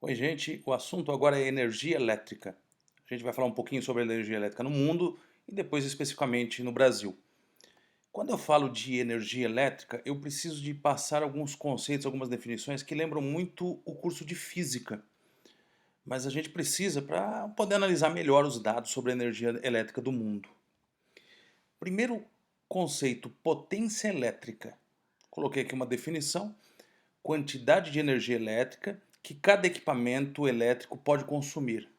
Oi, gente. O assunto agora é energia elétrica. A gente vai falar um pouquinho sobre a energia elétrica no mundo e depois especificamente no Brasil. Quando eu falo de energia elétrica, eu preciso de passar alguns conceitos, algumas definições que lembram muito o curso de física. Mas a gente precisa para poder analisar melhor os dados sobre a energia elétrica do mundo. Primeiro conceito, potência elétrica. Coloquei aqui uma definição: quantidade de energia elétrica que cada equipamento elétrico pode consumir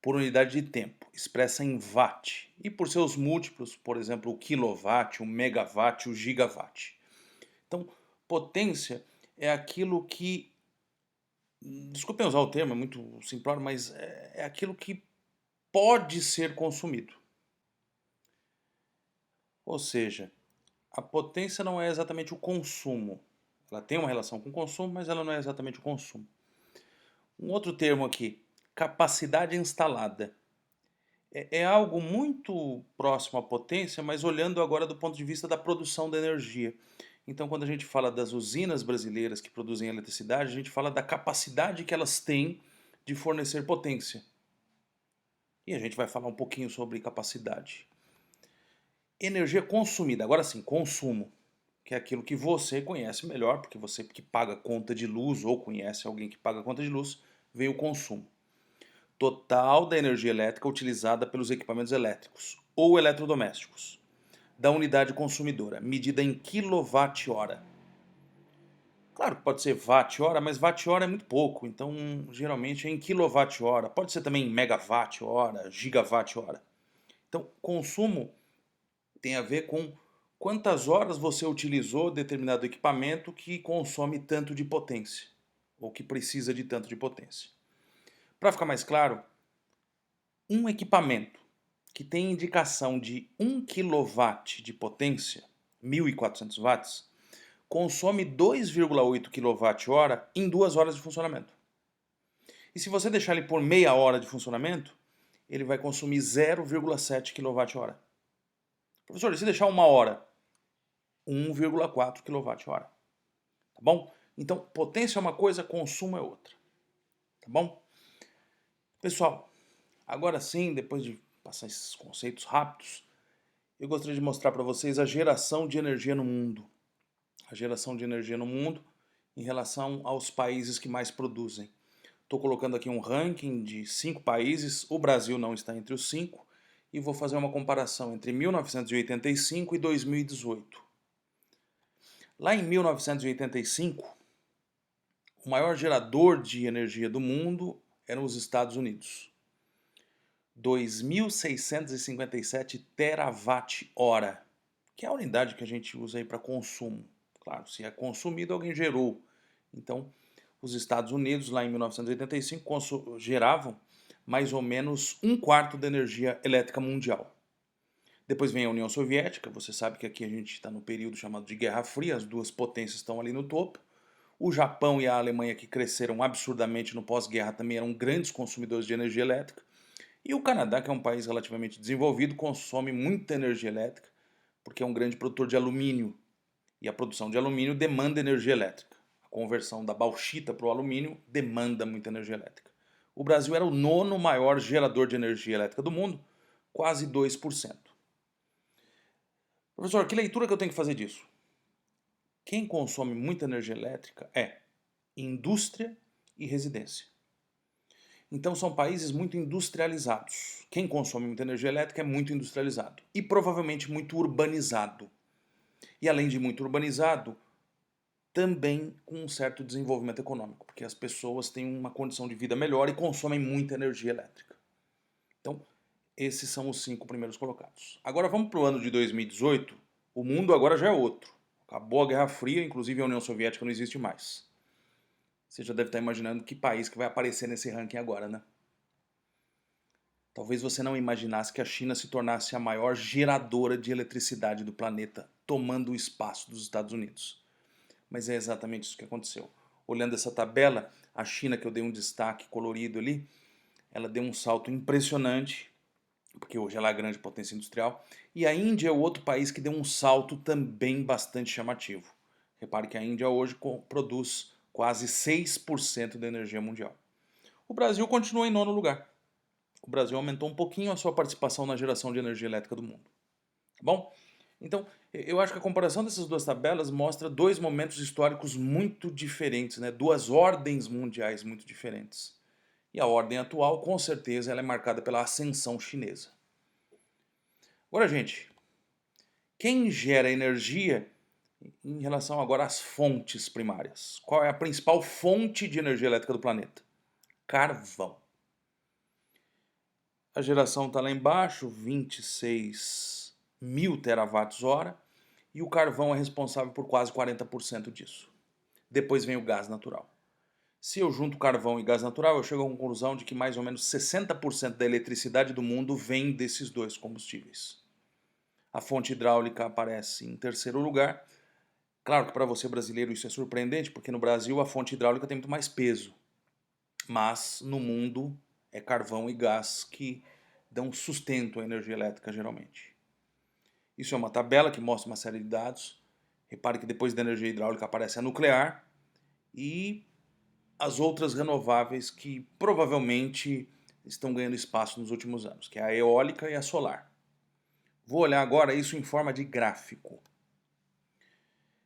por unidade de tempo, expressa em watt, e por seus múltiplos, por exemplo, o quilowatt, o megawatt, o gigawatt. Então, potência é aquilo que, desculpem usar o termo, é muito simplório, mas é aquilo que pode ser consumido. Ou seja, a potência não é exatamente o consumo. Ela tem uma relação com o consumo, mas ela não é exatamente o consumo. Um outro termo aqui, capacidade instalada. É algo muito próximo à potência, mas olhando agora do ponto de vista da produção da energia. Então, quando a gente fala das usinas brasileiras que produzem eletricidade, a gente fala da capacidade que elas têm de fornecer potência. E a gente vai falar um pouquinho sobre capacidade. Energia consumida, agora sim, consumo, que é aquilo que você conhece melhor, porque você que paga conta de luz ou conhece alguém que paga conta de luz, vem o consumo total da energia elétrica utilizada pelos equipamentos elétricos ou eletrodomésticos da unidade consumidora, medida em quilowatt-hora. Claro que pode ser watt-hora, mas watt-hora é muito pouco, então geralmente é em quilowatt-hora. Pode ser também em megawatt-hora, gigawatt-hora. Então, consumo tem a ver com quantas horas você utilizou determinado equipamento que consome tanto de potência, ou que precisa de tanto de potência. Para ficar mais claro, um equipamento que tem indicação de 1 kW de potência, 1.400 watts, consome 2,8 kWh em 2 horas de funcionamento. E se você deixar ele por meia hora de funcionamento, ele vai consumir 0,7 kWh. Professor, e se deixar uma hora? 1,4 kWh. Tá bom? Então, potência é uma coisa, consumo é outra. Tá bom? Pessoal, agora sim, depois de passar esses conceitos rápidos, eu gostaria de mostrar para vocês a geração de energia no mundo. A geração de energia no mundo em relação aos países que mais produzem. Estou colocando aqui um ranking de 5 países, o Brasil não está entre os 5, e vou fazer uma comparação entre 1985 e 2018. Lá em 1985, o maior gerador de energia do mundo eram os Estados Unidos. 2.657 terawatt-hora, que é a unidade que a gente usa aí para consumo. Claro, se é consumido, alguém gerou. Então, os Estados Unidos, lá em 1985, geravam mais ou menos um quarto da energia elétrica mundial. Depois vem a União Soviética, você sabe que aqui a gente está no período chamado de Guerra Fria, as duas potências estão ali no topo. O Japão e a Alemanha, que cresceram absurdamente no pós-guerra, também eram grandes consumidores de energia elétrica. E o Canadá, que é um país relativamente desenvolvido, consome muita energia elétrica, porque é um grande produtor de alumínio. E a produção de alumínio demanda energia elétrica. A conversão da bauxita para o alumínio demanda muita energia elétrica. O Brasil era o nono maior gerador de energia elétrica do mundo, quase 2%. Professor, que leitura que eu tenho que fazer disso? Quem consome muita energia elétrica é indústria e residência. Então são países muito industrializados. Quem consome muita energia elétrica é muito industrializado e provavelmente muito urbanizado. E além de muito urbanizado, também com um certo desenvolvimento econômico, porque as pessoas têm uma condição de vida melhor e consomem muita energia elétrica. Então, esses são os 5 primeiros colocados. Agora vamos para o ano de 2018. O mundo agora já é outro. Acabou a Guerra Fria, inclusive a União Soviética não existe mais. Você já deve estar imaginando que país que vai aparecer nesse ranking agora, né? Talvez você não imaginasse que a China se tornasse a maior geradora de eletricidade do planeta, tomando o espaço dos Estados Unidos. Mas é exatamente isso que aconteceu. Olhando essa tabela, a China, que eu dei um destaque colorido ali, ela deu um salto impressionante, porque hoje ela é a grande potência industrial, e a Índia é o outro país que deu um salto também bastante chamativo. Repare que a Índia hoje produz quase 6% da energia mundial. O Brasil continua em nono lugar. O Brasil aumentou um pouquinho a sua participação na geração de energia elétrica do mundo. Tá bom? Então, eu acho que a comparação dessas duas tabelas mostra dois momentos históricos muito diferentes, né? Duas ordens mundiais muito diferentes. E a ordem atual, com certeza, ela é marcada pela ascensão chinesa. Agora, gente, quem gera energia em relação agora às fontes primárias? Qual é a principal fonte de energia elétrica do planeta? Carvão. A geração está lá embaixo, 26 mil terawatts-hora, e o carvão é responsável por quase 40% disso. Depois vem o gás natural. Se eu junto carvão e gás natural, eu chego à conclusão de que mais ou menos 60% da eletricidade do mundo vem desses dois combustíveis. A fonte hidráulica aparece em terceiro lugar. Claro que para você brasileiro isso é surpreendente, porque no Brasil a fonte hidráulica tem muito mais peso. Mas no mundo é carvão e gás que dão sustento à energia elétrica geralmente. Isso é uma tabela que mostra uma série de dados. Repare que depois da energia hidráulica aparece a nuclear e as outras renováveis que provavelmente estão ganhando espaço nos últimos anos, que é a eólica e a solar. Vou olhar agora isso em forma de gráfico.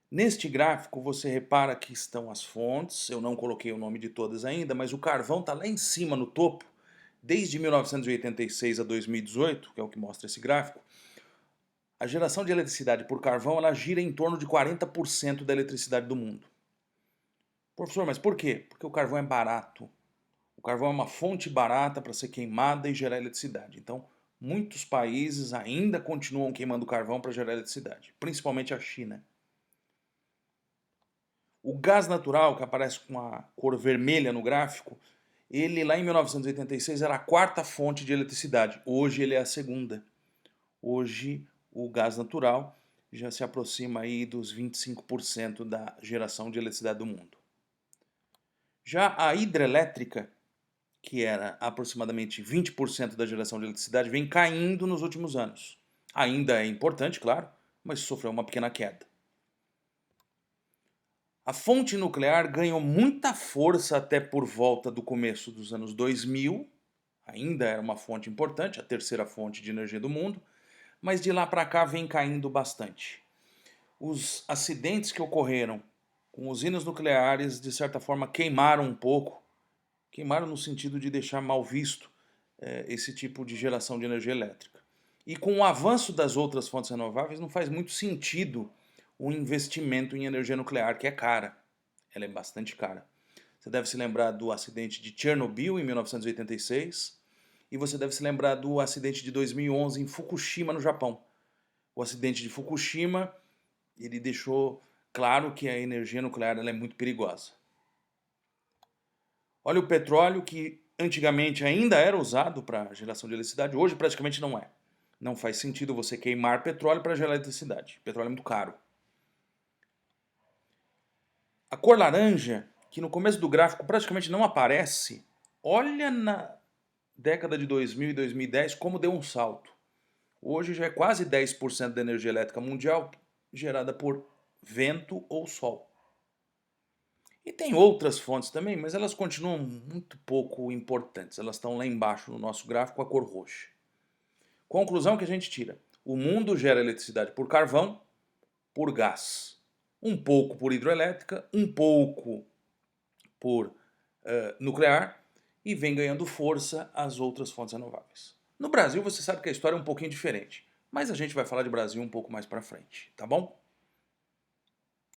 Neste gráfico você repara que estão as fontes, eu não coloquei o nome de todas ainda, mas o carvão está lá em cima no topo, desde 1986 a 2018, que é o que mostra esse gráfico. A geração de eletricidade por carvão ela gira em torno de 40% da eletricidade do mundo. Professor, mas por quê? Porque o carvão é barato. O carvão é uma fonte barata para ser queimada e gerar eletricidade. Então, muitos países ainda continuam queimando carvão para gerar eletricidade, principalmente a China. O gás natural, que aparece com a cor vermelha no gráfico, ele lá em 1986 era a quarta fonte de eletricidade. Hoje ele é a segunda. Hoje o gás natural já se aproxima aí dos 25% da geração de eletricidade do mundo. Já a hidrelétrica, que era aproximadamente 20% da geração de eletricidade, vem caindo nos últimos anos. Ainda é importante, claro, mas sofreu uma pequena queda. A fonte nuclear ganhou muita força até por volta do começo dos anos 2000, ainda era uma fonte importante, a terceira fonte de energia do mundo, mas de lá para cá vem caindo bastante. Os acidentes que ocorreram com usinas nucleares, de certa forma, queimaram um pouco, queimaram no sentido de deixar mal visto esse tipo de geração de energia elétrica. E com o avanço das outras fontes renováveis, não faz muito sentido o investimento em energia nuclear, que é cara. Ela é bastante cara. Você deve se lembrar do acidente de Chernobyl em 1986 e você deve se lembrar do acidente de 2011 em Fukushima, no Japão. O acidente de Fukushima, ele deixou claro que a energia nuclear ela é muito perigosa. Olha o petróleo, que antigamente ainda era usado para geração de eletricidade, hoje praticamente não é. Não faz sentido você queimar petróleo para gerar eletricidade. Petróleo é muito caro. A cor laranja, que no começo do gráfico praticamente não aparece, olha na década de 2000 e 2010 como deu um salto. Hoje já é quase 10% da energia elétrica mundial gerada por vento ou sol. E tem outras fontes também, mas elas continuam muito pouco importantes. Elas estão lá embaixo no nosso gráfico, a cor roxa. Conclusão que a gente tira. O mundo gera eletricidade por carvão, por gás. Um pouco por hidroelétrica, um pouco por nuclear e vem ganhando força as outras fontes renováveis. No Brasil você sabe que a história é um pouquinho diferente, mas a gente vai falar de Brasil um pouco mais para frente, tá bom?